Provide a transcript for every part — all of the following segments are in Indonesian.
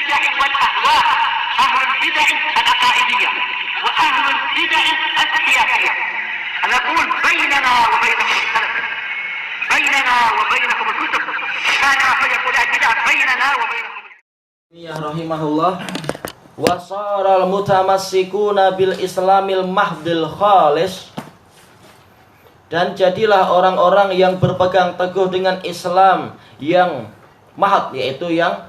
البدع والأهواء، أهل البدع العقائدية وأهل البدع السياسية. نقول بيننا وبينكم السلف، بيننا وبينكم الكتب، كان فيقول البدع بيننا وبينكم. Rahimahullah wa saral mutamassikuna bil islamil mahdil khalis, dan jadilah orang-orang yang berpegang teguh dengan Islam yang mahad, yaitu yang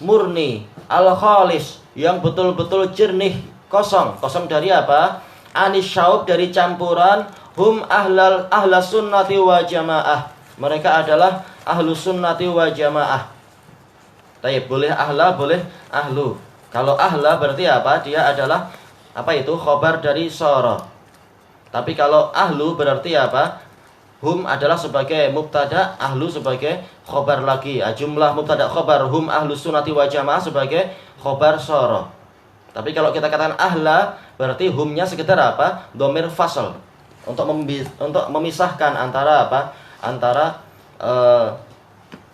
murni, al-khalis, yang betul-betul jernih, kosong dari apa? Anis syaub, dari campuran. Hum ahlas sunnati wa jamaah, mereka adalah ahlus sunnati wa jamaah. Taib, boleh ahla, boleh ahlu. Kalau ahla berarti apa? Dia adalah apa itu? Khobar dari soro. Tapi kalau ahlu berarti apa? Hum adalah sebagai mubtada, ahlu sebagai khobar lagi. Jumlah mubtada khobar hum ahlus sunnati wa jamaah sebagai khobar soro. Tapi kalau kita katakan ahla berarti humnya sekedar apa? Dhamir fasl, untuk memisahkan antara apa? Antara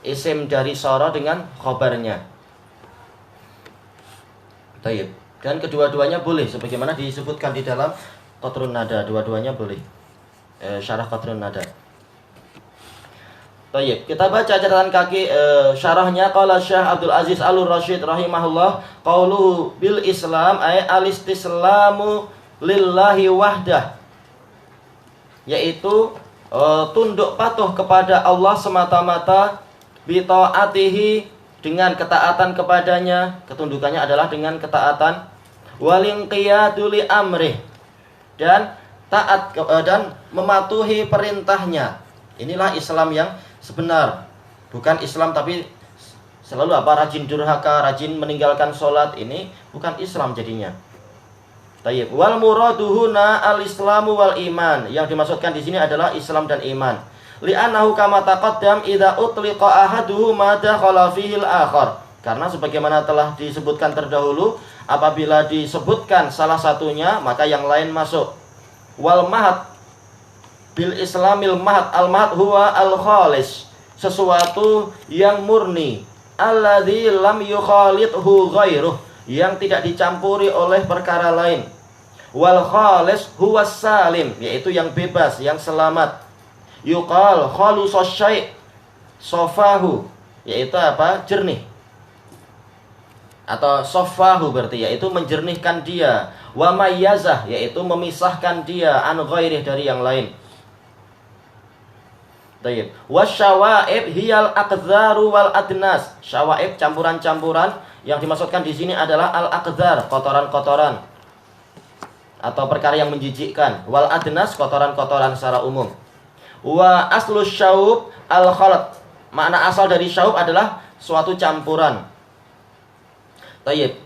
isim dari soro dengan khobarnya. Taib. Dan kedua-duanya boleh sebagaimana disebutkan di dalam Qatrun Nada, dua-duanya boleh. Syarah Qatrun Nada. Taib. Kita baca catatan kaki syarahnya. Qala Syekh Abdul Aziz Al-Rasyid rahimahullah, qauluhu bil Islam ay al-istislamu lillahi wahdah, yaitu tunduk patuh kepada Allah semata-mata, bi ta'atihi, dengan ketaatan kepadanya, ketundukannya adalah dengan ketaatan, walinqiyadu li amrih, dan taat dan mematuhi perintahnya. Inilah Islam yang sebenar, bukan Islam tapi selalu apa? Rajin durhaka, rajin meninggalkan sholat. Ini bukan Islam jadinya. Tayyib. Wal muraduhuna al-islamu wal iman. Yang dimaksudkan di sini adalah Islam dan iman. Li'annahu kama taqaddam idza utliqa ahaduhuma dakhala fihi al-akhar. Karena sebagaimana telah disebutkan terdahulu, apabila disebutkan salah satunya maka yang lain masuk. Wal mahad bil islamil mahad, al mahad huwa al khalis, sesuatu yang murni, alladzi lam yukhalidhu ghairuh, yang tidak dicampuri oleh perkara lain. Wal khalis huwa salim, yaitu yang bebas, yang selamat. Yuqal khalusa syai' sofahu, yaitu apa? Jernih. Atau sofahu berarti yaitu menjernihkan dia. Wa mayyazah, yaitu memisahkan dia an ghairih, dari yang lain. Tayyib. Wasyawaib hiyal aqdzaru wal adnas. Syawaib campuran-campuran, yang dimaksudkan di sini adalah al-aqdzar, kotoran-kotoran atau perkara yang menjijikkan. Wal adnas, kotoran-kotoran secara umum. Wa aslu syaub al-khalat. Makna asal dari syaub adalah suatu campuran. Tayyib.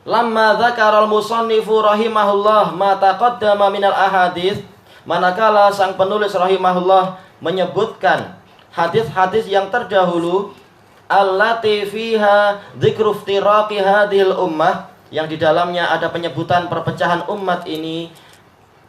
Lamma dzakara al-musannifu rahimahullah ma taqaddama minal ahadits, manakala sang penulis rahimahullah menyebutkan hadis-hadis yang terdahulu, allati fiha dzikru iftiraqi hadhil ummah, yang di dalamnya ada penyebutan perpecahan umat ini,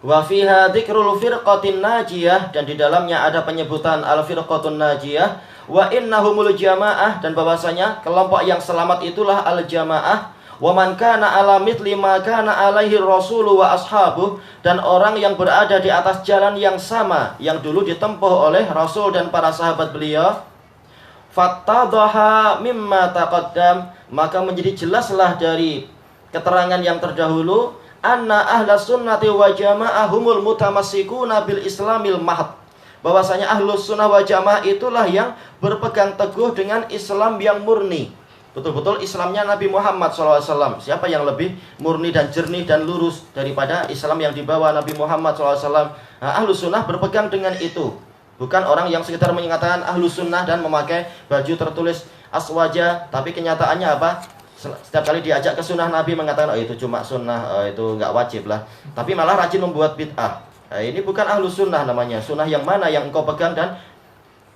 wa fiha dzikrul firqatin najiyah, dan di dalamnya ada penyebutan al-firqatun najiyah, wa innahumul jamaah, dan bahwasanya kelompok yang selamat itulah al-jamaah. Wa man kana ala mithli ma kana alaihi rasulu wa ashabuh, dan orang yang berada di atas jalan yang sama yang dulu ditempuh oleh Rasul dan para sahabat beliau. Fattadhaha mimma taqaddam, maka menjadi jelaslah dari keterangan yang terdahulu, anna ahlus sunnati wa jamaah humul mutamassikuna bil islamil mahad, bahwasanya ahlus sunnah wa jamaah itulah yang berpegang teguh dengan Islam yang murni, betul-betul Islamnya Nabi Muhammad SAW. Siapa yang lebih murni dan jernih dan lurus daripada Islam yang dibawa Nabi Muhammad SAW? Nah, ahlus sunnah berpegang dengan itu, bukan orang yang sekitar mengatakan ahlus sunnah dan memakai baju tertulis aswaja, tapi kenyataannya apa? Setiap kali diajak ke sunnah Nabi mengatakan, oh itu cuma sunnah, itu nggak wajib lah. Tapi malah rajin membuat bid'ah. Nah, ini bukan ahlus sunnah namanya. Sunnah yang mana yang engkau pegang, dan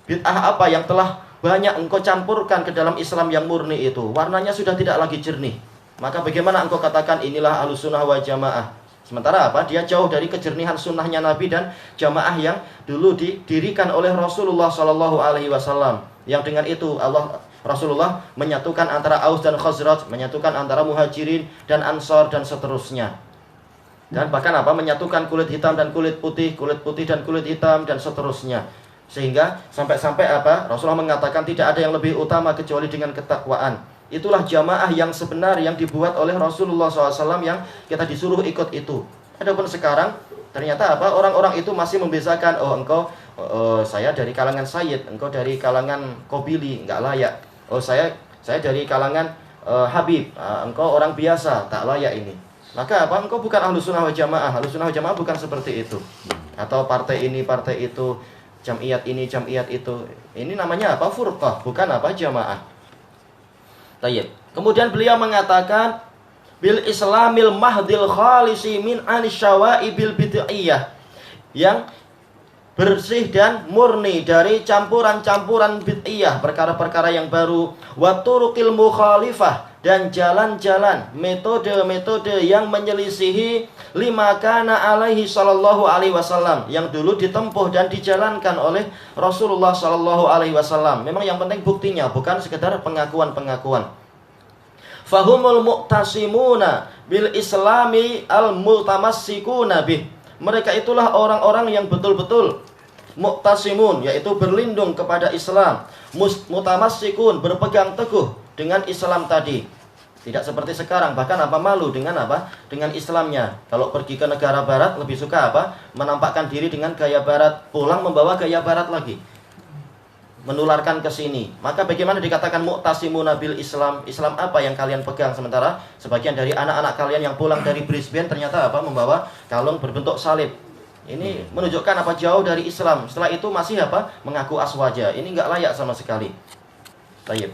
bid'ah apa yang telah banyak engkau campurkan ke dalam Islam yang murni itu? Warnanya sudah tidak lagi jernih. Maka bagaimana engkau katakan inilah ahlus sunnah wa jamaah? Sementara apa? Dia jauh dari kejernihan sunnahnya Nabi dan jamaah yang dulu didirikan oleh Rasulullah SAW. Yang dengan itu Allah Rasulullah menyatukan antara Aus dan Khazraj, menyatukan antara Muhajirin dan Ansor dan seterusnya. Dan bahkan menyatukan kulit hitam dan kulit putih dan kulit hitam dan seterusnya. Sehingga sampai-sampai Rasulullah mengatakan tidak ada yang lebih utama kecuali dengan ketakwaan. Itulah jamaah yang sebenar yang dibuat oleh Rasulullah SAW yang kita disuruh ikut itu. Adapun sekarang ternyata orang-orang itu masih membezakan, engkau saya dari kalangan Sayyid, engkau dari kalangan Qobili, enggak layak. Saya dari kalangan Habib, engkau orang biasa, tak layak ini. Maka engkau bukan Ahlus Sunnah wal Jamaah. Ahlus Sunnah wal Jamaah bukan seperti itu. Atau partai ini, partai itu, jam'iyat ini, jam'iyat itu. Ini namanya furqah, bukan jamaah. Tayyib. Kemudian beliau mengatakan bil islamil mahdil khalisi min anisyawaibil bid'iyah, yang bersih dan murni dari campuran-campuran bid'iyah, perkara-perkara yang baru, wa turuqil mukhalifah, dan jalan-jalan, metode-metode yang menyelisihi lima kana alaihi sallallahu alaihi wasallam, yang dulu ditempuh dan dijalankan oleh Rasulullah sallallahu alaihi wasallam. Memang yang penting buktinya, bukan sekedar pengakuan-pengakuan. Fahumul mu'tasimuna bil islami al multamassikuna bih. Mereka itulah orang-orang yang betul-betul mu'tasimun, yaitu berlindung kepada Islam, mutamassikun, berpegang teguh dengan Islam tadi. Tidak seperti sekarang, bahkan malu dengan dengan Islamnya. Kalau pergi ke negara barat lebih suka menampakkan diri dengan gaya barat, pulang membawa gaya barat lagi, menularkan ke sini. Maka bagaimana dikatakan mu'tasimuna bil Islam? Islam apa yang kalian pegang? Sementara sebagian dari anak-anak kalian yang pulang dari Brisbane ternyata membawa kalung berbentuk salib. Ini menunjukkan jauh dari Islam. Setelah itu masih mengaku aswaja. Ini enggak layak sama sekali. Tayyib.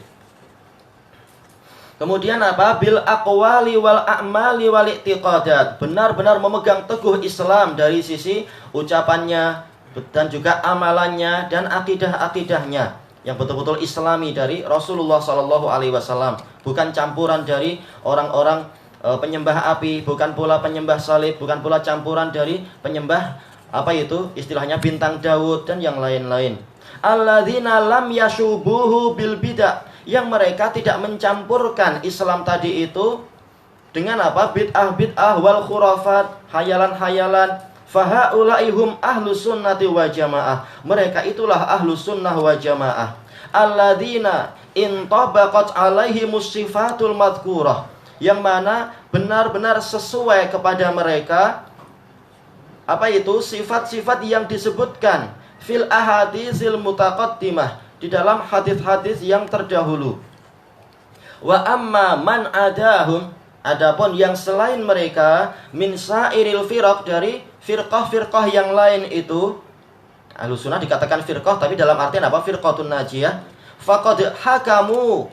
Kemudian bil aqwali wal a'mali wal i'tiqadat. Benar-benar memegang teguh Islam dari sisi ucapannya dan juga amalannya dan akidah-akidahnya yang betul-betul Islami dari Rasulullah Sallallahu Alaihi Wasallam, bukan campuran dari orang-orang penyembah api, bukan pula penyembah salib, bukan pula campuran dari penyembah istilahnya bintang Daud dan yang lain-lain. Alladzina lam yashubuhu bil bidah, yang mereka tidak mencampurkan Islam tadi itu dengan bid'ah wal khurafat, hayalan-hayalan. Fahaulaihum ahlus sunnati wa jamaah. Mereka itulah ahlus sunnah wa jamaah. Alladzina intabaqat alaihimus sifatul madhkurah, yang mana benar-benar sesuai kepada mereka sifat-sifat yang disebutkan fil ahaditsil mutaqaddimah, di dalam hadis-hadis yang terdahulu. Wa amma man adahum, adapun yang selain mereka, min sairil firaq, dari firqah-firqah yang lain itu. Ahlus Sunnah dikatakan firqah, tapi dalam artian firqatun najiyah. Faqad hakamul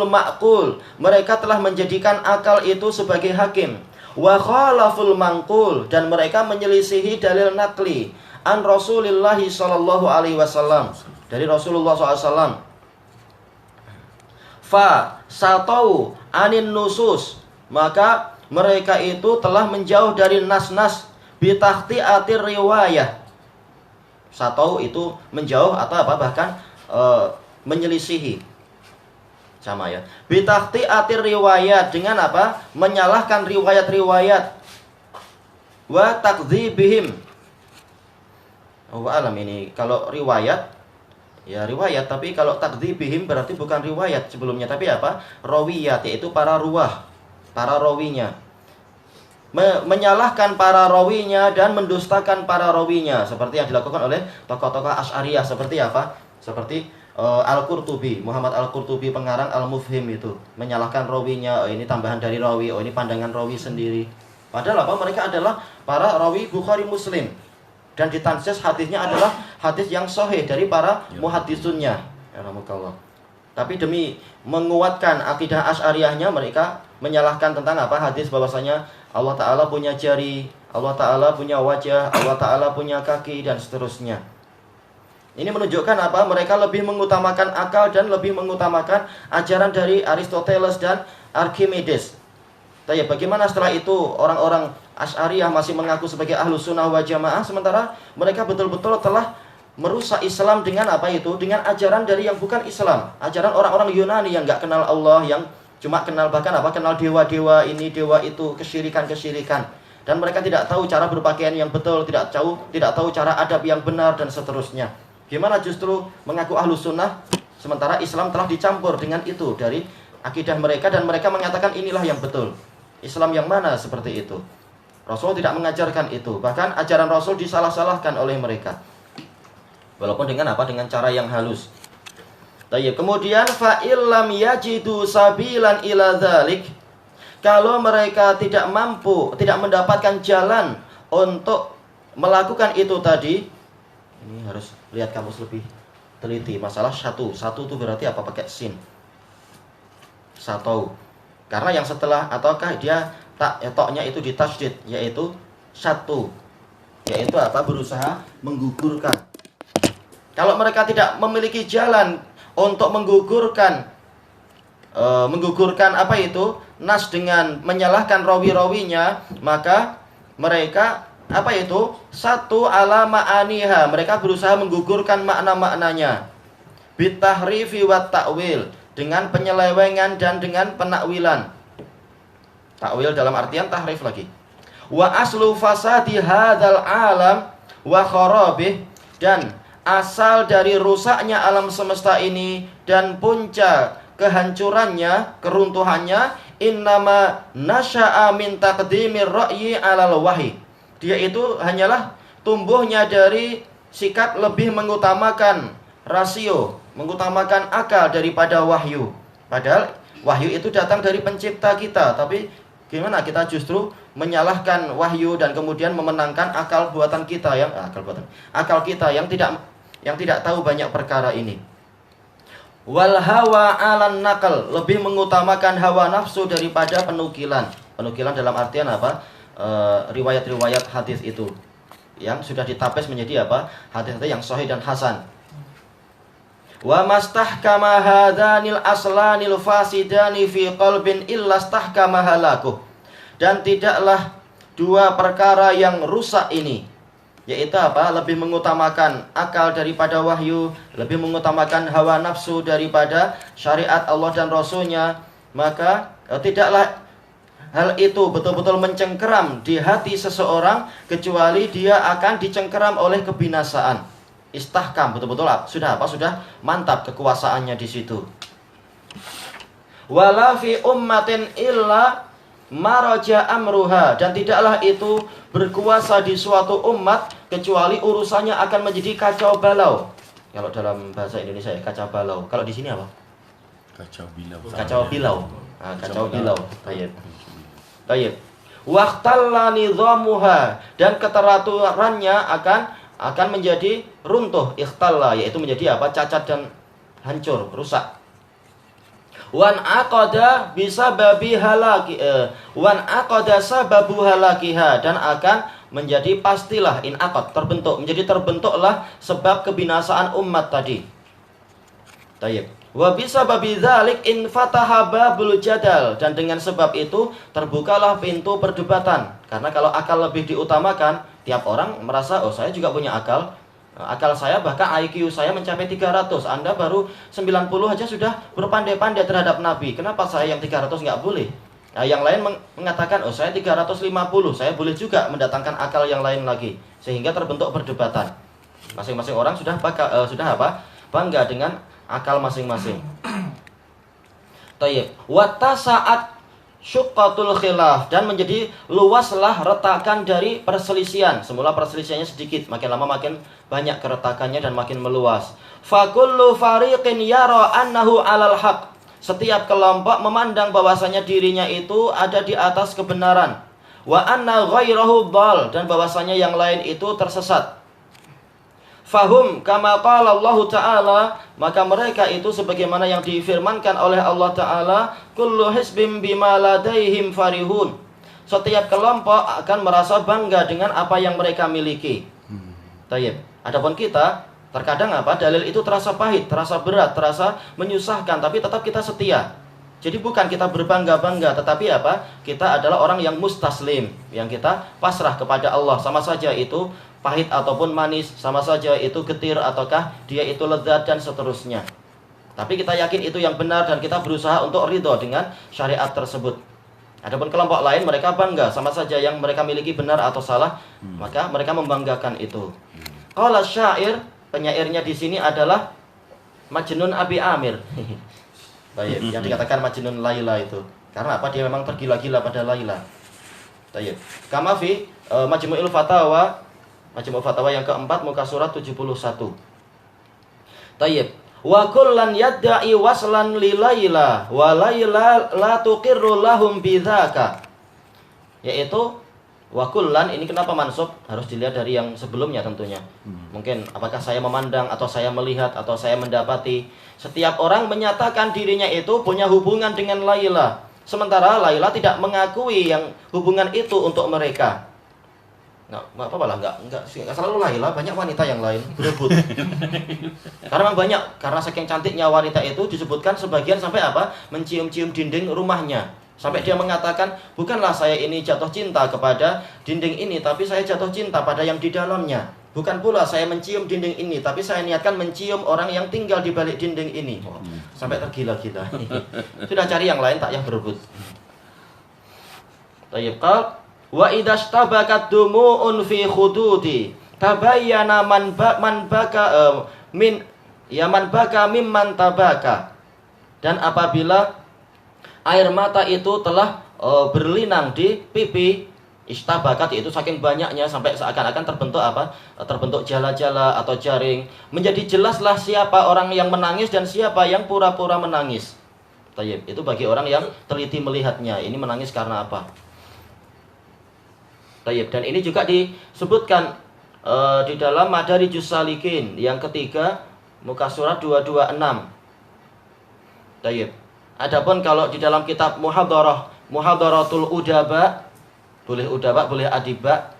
ma'qul, mereka telah menjadikan akal itu sebagai hakim. Wa khalaful manqul, dan mereka menyelisihi dalil nakli an Rasulillah sallallahu alaihi wasallam, dari Rasulullah SAW. Fa satau anin nusus, maka mereka itu telah menjauh dari nas-nas bitahti atir riwayah. Satau itu menjauh atau bahkan menyelisihi, sama ya. Bitahti atir riwayat, dengan menyalahkan riwayat-riwayat. Wa takdzibihim. Alam ini kalau riwayat ya riwayat, tapi kalau takdzibihim berarti bukan riwayat sebelumnya, tapi rawiyat, yaitu para ruwah, para rawinya, menyalahkan para rawinya dan mendustakan para rawinya, seperti yang dilakukan oleh tokoh-tokoh Asy'ariyah. Seperti seperti Al-Qurtubi, Muhammad Al-Qurtubi, pengarang Al-Mufhim, itu menyalahkan rawinya, ini tambahan dari rawi, ini pandangan rawi sendiri. Padahal mereka adalah para rawi Bukhari Muslim, dan ditansis hadisnya adalah hadis yang sahih dari para muhaddisunnya. Tapi demi menguatkan akidah Asy'ariyahnya, mereka menyalahkan tentang hadis bahwasanya Allah Ta'ala punya jari, Allah Ta'ala punya wajah, Allah Ta'ala punya kaki, dan seterusnya. Ini menunjukkan mereka lebih mengutamakan akal dan lebih mengutamakan ajaran dari Aristoteles dan Archimedes. Tapi bagaimana setelah itu orang-orang Asy'ariyah masih mengaku sebagai Ahlus Sunnah wal Jamaah, sementara mereka betul-betul telah merusak Islam dengan apa itu? Dengan ajaran dari yang bukan Islam, ajaran orang-orang Yunani yang nggak kenal Allah, yang cuma kenal bahkan apa? Kenal dewa-dewa ini, dewa itu, kesyirikan-kesyirikan. Dan mereka tidak tahu cara berpakaian yang betul, tidak tahu cara adab yang benar dan seterusnya. Gimana justru mengaku Ahlus Sunnah sementara Islam telah dicampur dengan itu dari akidah mereka dan mereka mengatakan inilah yang betul. Islam yang mana seperti itu? Rasul tidak mengajarkan itu. Bahkan ajaran Rasul disalah-salahkan oleh mereka. Walaupun dengan apa? Dengan cara yang halus. Tayyib. Kemudian fa'illam yajidu sabilan ila dzalik. Kalau mereka tidak mampu, tidak mendapatkan jalan untuk melakukan itu tadi, ini harus lihat kamus lebih teliti. Masalah satu itu berarti apa? Pakai sin. Satu. Karena yang setelah ataukah dia toknya itu ditasydid, yaitu satu. Yaitu apa? Berusaha menggugurkan. Kalau mereka tidak memiliki jalan untuk menggugurkan apa itu nas dengan menyalahkan rawi-rawinya, maka mereka apa itu satu ala ma'aniha, mereka berusaha menggugurkan makna-maknanya bitahrifi wat ta'wil, dengan penyelewengan dan dengan penakwilan. Takwil dalam artian tahrif lagi. Wa aslu fasadi hadzal alam wa kharabih, dan asal dari rusaknya alam semesta ini dan puncak kehancurannya, keruntuhannya, innama nasya'a min taqdimir ra'yi 'alal wahyi. Dia itu hanyalah tumbuhnya dari sikap lebih mengutamakan rasio, mengutamakan akal daripada wahyu. Padahal wahyu itu datang dari pencipta kita, tapi gimana kita justru menyalahkan wahyu dan kemudian memenangkan akal buatan kita akal kita yang tidak tahu banyak perkara ini. Wal hawa 'alan naql, lebih mengutamakan hawa nafsu daripada penukilan. Penukilan dalam artian apa? Riwayat-riwayat hadis itu yang sudah ditapes menjadi apa? Hadis-hadis yang sahih dan hasan. Wa mastahkama hadanil aslanil fasidani fi qalbin illa stahkama halakuh. Dan tidaklah dua perkara yang rusak ini, yaitu apa? Lebih mengutamakan akal daripada wahyu, lebih mengutamakan hawa nafsu daripada syariat Allah dan Rasulnya, maka tidaklah hal itu betul-betul mencengkeram di hati seseorang, kecuali dia akan dicengkeram oleh kebinasaan. Istahkam, betul-betul sudah mantap kekuasaannya di situ. Wala fi ummatin illa maraja amruha, dan tidaklah itu berkuasa di suatu umat kecuali urusannya akan menjadi kacau balau. Kalau dalam bahasa Indonesia ya kacau balau. Kalau di sini apa? Kacau bilau. Kacau bilau. Kacau bilau. Baik. Waqtalla nidhamuha, dan keteraturannya akan menjadi runtuh, ikhtalla, yaitu menjadi apa? Cacat dan hancur, rusak. Wan aqada bisababi halaki wan aqada sababu halakiha, dan akan menjadi pastilah inaqad, terbentuklah sebab kebinasaan umat tadi. Tayyib. Wa bisababi dzalik in fataha babul jadal, dan dengan sebab itu terbukalah pintu perdebatan. Karena kalau akal lebih diutamakan, tiap orang merasa, oh saya juga punya akal. Akal saya bahkan IQ saya mencapai 300. Anda baru 90 aja sudah berpandai-pandai terhadap Nabi. Kenapa saya yang 300 nggak boleh? Nah, yang lain mengatakan, oh saya 350, saya boleh juga mendatangkan akal yang lain lagi. Sehingga terbentuk perdebatan. Masing-masing orang sudah bangga dengan akal masing-masing. Tayyib. Wa tasa'at syuqqatul khilaf, dan menjadi luaslah retakan dari perselisihan. Semula perselisihannya sedikit, makin lama makin banyak keretakannya dan makin meluas. Fa kullu fariqin yara annahu 'alal haq. Setiap kelompok memandang bahwasanya dirinya itu ada di atas kebenaran. Wa anna ghairahu dhal, dan bahwasanya yang lain itu tersesat. Fahum kama qala Allah Ta'ala, maka mereka itu sebagaimana yang difirmankan oleh Allah Ta'ala, kullu hisbim bima ladaihim farihun. Setiap kelompok akan merasa bangga dengan apa yang mereka miliki. Tayyib. Adapun kita, terkadang apa? Dalil itu terasa pahit, terasa berat, terasa menyusahkan, tapi tetap kita setia. Jadi bukan kita berbangga-bangga, tetapi apa? Kita adalah orang yang mustaslim, yang kita pasrah kepada Allah. Sama saja itu pahit ataupun manis, sama saja itu getir ataukah dia itu lezat dan seterusnya. Tapi kita yakin itu yang benar dan kita berusaha untuk ridho dengan syariat tersebut. Adapun kelompok lain mereka bangga, sama saja yang mereka miliki benar atau salah, maka mereka membanggakan itu. Qala syair, penyairnya di sini adalah Majnun Abi Amir. Baik, yang dikatakan Majnun Laila itu. Karena apa? Dia memang tergila-gila pada Laila. Baik. Kama fi Majmu'ul Fatawa, Majmu' Fatawa yang keempat muka surat 71. Tayyib. Wa kullan yadda'i waslan li Laila wa Laila la tuqirru lahum bidzaka. Yaitu wa kullan ini kenapa mansub? Harus dilihat dari yang sebelumnya tentunya. Mungkin apakah saya memandang atau saya melihat atau saya mendapati. Setiap orang menyatakan dirinya itu punya hubungan dengan Laila, sementara Laila tidak mengakui yang hubungan itu untuk mereka. Nggak apa-apa lah, nggak selalu Laila, banyak wanita yang lain berebut. Karena memang banyak, karena saking cantiknya wanita itu disebutkan sebagian sampai apa? Mencium-cium dinding rumahnya. Sampai dia mengatakan, bukanlah saya ini jatuh cinta kepada dinding ini, tapi saya jatuh cinta pada yang di dalamnya. Bukan pula saya mencium dinding ini, tapi saya niatkan mencium orang yang tinggal di balik dinding ini. Sampai tergila-gila. Sudah cari yang lain, tak yang berebut. Tayyib qal wa idashtabakat dumu'un fi khududi tabayyana man baka mimman tabaka. Dan apabila air mata itu telah berlinang di pipi, istabakat itu saking banyaknya sampai seakan-akan terbentuk apa? Terbentuk jala-jala atau jaring. Menjadi jelaslah siapa orang yang menangis dan siapa yang pura-pura menangis. Tayyib, itu bagi orang yang teliti melihatnya. Ini menangis karena apa? Tayyib, dan ini juga disebutkan di dalam Madarijus Salikin yang ketiga muka surat 226. Tayyib. Adapun kalau di dalam kitab Muhadharatul Udaba, boleh udaba, boleh adiba.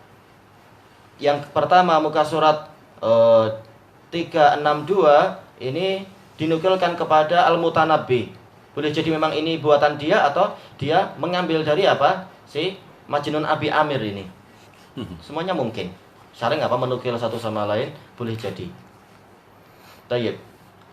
Yang pertama muka surat 362 ini dinukilkan kepada Al-Mutanabbi. Boleh jadi memang ini buatan dia atau dia mengambil dari apa? Si Majnun Abi Amir ini. Semuanya mungkin. Saling apa menukil satu sama lain, boleh jadi. Tayyib.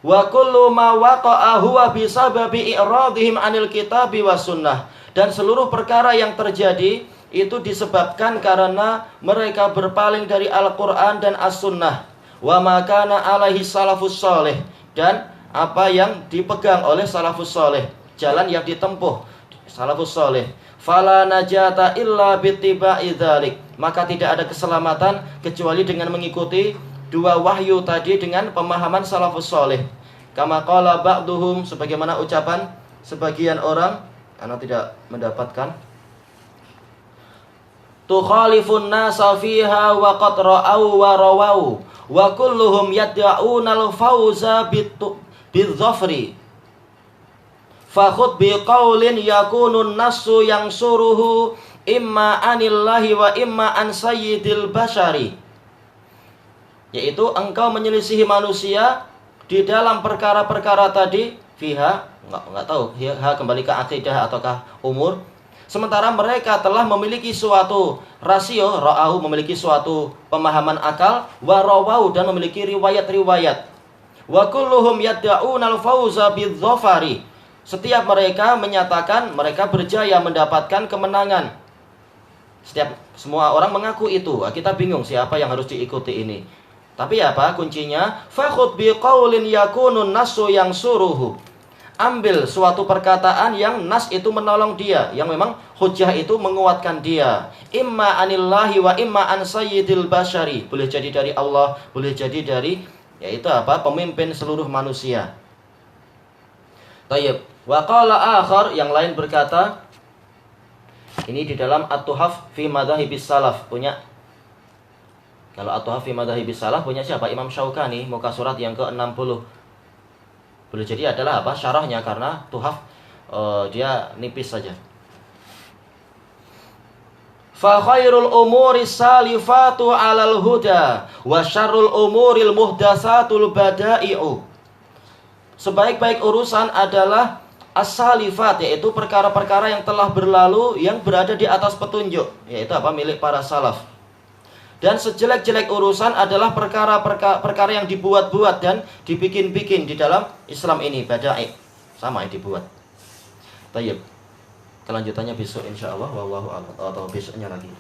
Wa kullu ma waqa'a huwa bisababi i'radihim 'anil kitabi was sunnah. Dan seluruh perkara yang terjadi itu disebabkan karena mereka berpaling dari Al-Qur'an dan As-Sunnah. Wa ma kana 'alaihi salafus shalih, dan apa yang dipegang oleh salafus shalih, jalan yang ditempuh salafus shalih. Fala najata illa bittiba'i dzalik, maka tidak ada keselamatan kecuali dengan mengikuti dua wahyu tadi dengan pemahaman salafus shalih. Kama qala ba'duhum, sebagaimana ucapan sebagian orang, ana tidak mendapatkan. Tukhalifun nasa fiha wa qad ra'au wa rawau wa kulluhum yad'unal fawza bidzafri. Fakhud biqaulin yakunun nasu yang suruhu imma anillahi wa imma an sayyidil bashari. Yaitu engkau menyelisihi manusia di dalam perkara-perkara tadi, fiha, enggak tahu, ha kembali ke akidah ataukah umur. Sementara mereka telah memiliki suatu rasio, ra'au memiliki suatu pemahaman akal, wa rawau dan memiliki riwayat-riwayat. Wa kulluhum yad'unal fawza bidzafari. Setiap mereka menyatakan mereka berjaya mendapatkan kemenangan. Semua orang mengaku itu. Kita bingung siapa yang harus diikuti ini. Tapi apa kuncinya? Fakhud biqaulin yakunun nasu yang suruhu. Ambil suatu perkataan yang nas itu menolong dia, yang memang hujjah itu menguatkan dia. Imma anillahi wa imma an sayyidil bashari. Boleh jadi dari Allah, boleh jadi dari yaitu apa? Pemimpin seluruh manusia. Tayyib. Wa qala akhar, yang lain berkata, ini di dalam At-Tuhaf fi Madzhabis Salaf punya. Kalau At-Tuhaf fi Madzhabis Salaf punya siapa? Imam Syaukani, muka surat yang ke-60. Boleh jadi adalah apa? Syarahnya, karena Tuhaf dia nipis saja. Fa khairul umuri salifatu 'alal huda wa syarrul umuril muhdatsatul bada'i'u. Sebaik-baik urusan adalah as-salifat, yaitu perkara-perkara yang telah berlalu yang berada di atas petunjuk, yaitu apa? Milik para salaf. Dan sejelek-jelek urusan adalah perkara yang dibuat-buat dan dibikin-bikin di dalam Islam ini, bada'i. Sama yang dibuat. Tayyib. Kelanjutannya besok insyaallah, wallahu a'lam, atau besoknya lagi.